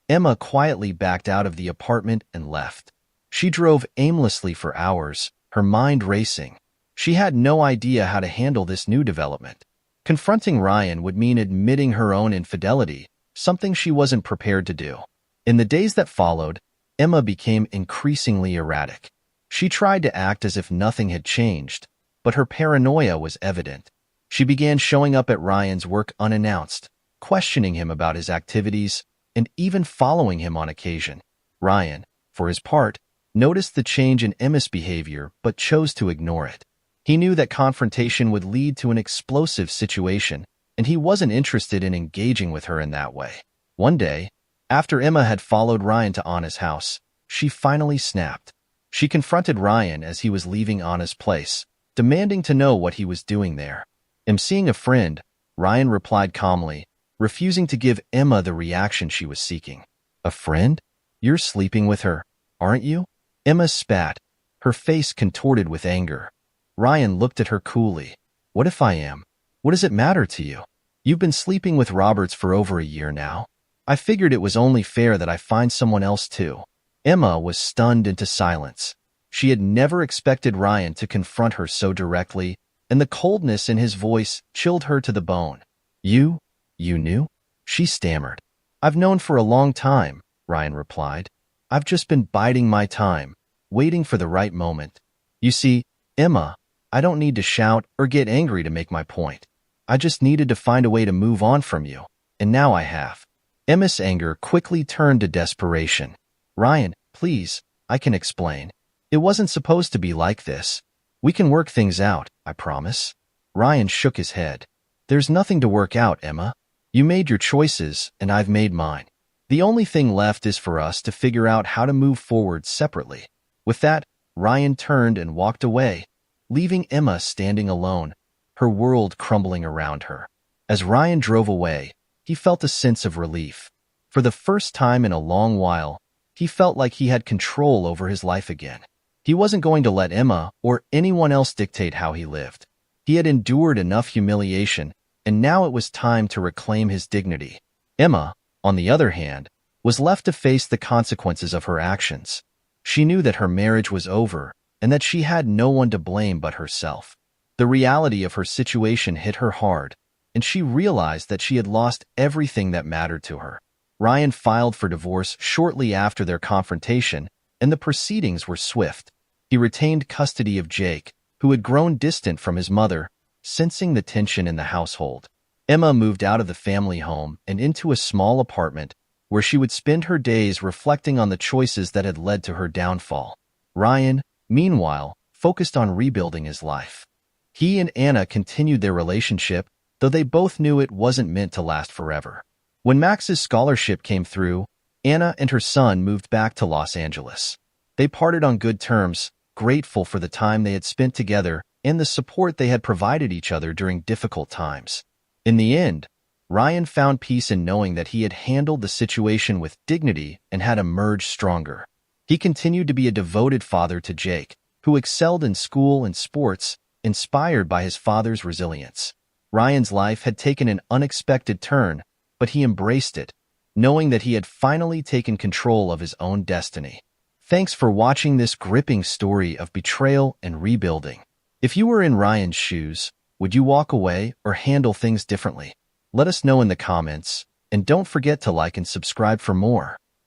B: Emma quietly backed out of the apartment and left. She drove aimlessly for hours, her mind racing. She had no idea how to handle this new development. Confronting Ryan would mean admitting her own infidelity, something she wasn't prepared to do. In the days that followed, Emma became increasingly erratic. She tried to act as if nothing had changed, but her paranoia was evident. She began showing up at Ryan's work unannounced, questioning him about his activities, and even following him on occasion. Ryan, for his part, noticed the change in Emma's behavior but chose to ignore it. He knew that confrontation would lead to an explosive situation, and he wasn't interested in engaging with her in that way. One day, after Emma had followed Ryan to Anna's house, she finally snapped. She confronted Ryan as he was leaving Anna's place, demanding to know what he was doing there. "I'm seeing a friend," Ryan replied calmly, refusing to give Emma the reaction she was seeking. "A friend? You're sleeping with her, aren't you?" Emma spat, her face contorted with anger. Ryan looked at her coolly. "What if I am? What does it matter to you? You've been sleeping with Roberts for over a year now. I figured it was only fair that I find someone else too." Emma was stunned into silence. She had never expected Ryan to confront her so directly, and the coldness in his voice chilled her to the bone. You knew?" she stammered. "I've known for a long time," Ryan replied. "I've just been biding my time, waiting for the right moment. You see, Emma, I don't need to shout or get angry to make my point. I just needed to find a way to move on from you, and now I have." Emma's anger quickly turned to desperation. Ryan, please, I can explain. It wasn't supposed to be like this. We can work things out, I promise. Ryan shook his head. There's nothing to work out, Emma. You made your choices, and I've made mine. The only thing left is for us to figure out how to move forward separately. With that, Ryan turned and walked away, leaving Emma standing alone, her world crumbling around her. As Ryan drove away, he felt a sense of relief. For the first time in a long while, he felt like he had control over his life again. He wasn't going to let Emma or anyone else dictate how he lived. He had endured enough humiliation, and now it was time to reclaim his dignity. Emma, on the other hand, was left to face the consequences of her actions. She knew that her marriage was over and that she had no one to blame but herself. The reality of her situation hit her hard, and she realized that she had lost everything that mattered to her. Ryan filed for divorce shortly after their confrontation, and the proceedings were swift. He retained custody of Jake, who had grown distant from his mother, sensing the tension in the household. Emma moved out of the family home and into a small apartment where she would spend her days reflecting on the choices that had led to her downfall. Ryan, meanwhile, focused on rebuilding his life. He and Anna continued their relationship, though they both knew it wasn't meant to last forever. When Max's scholarship came through, Anna and her son moved back to Los Angeles. They parted on good terms, grateful for the time they had spent together and the support they had provided each other during difficult times. In the end, Ryan found peace in knowing that he had handled the situation with dignity and had emerged stronger. He continued to be a devoted father to Jake, who excelled in school and sports, inspired by his father's resilience. Ryan's life had taken an unexpected turn, but he embraced it, knowing that he had finally taken control of his own destiny. Thanks for watching this gripping story of betrayal and rebuilding. If you were in Ryan's shoes, would you walk away or handle things differently? Let us know in the comments, and don't forget to like and subscribe for more.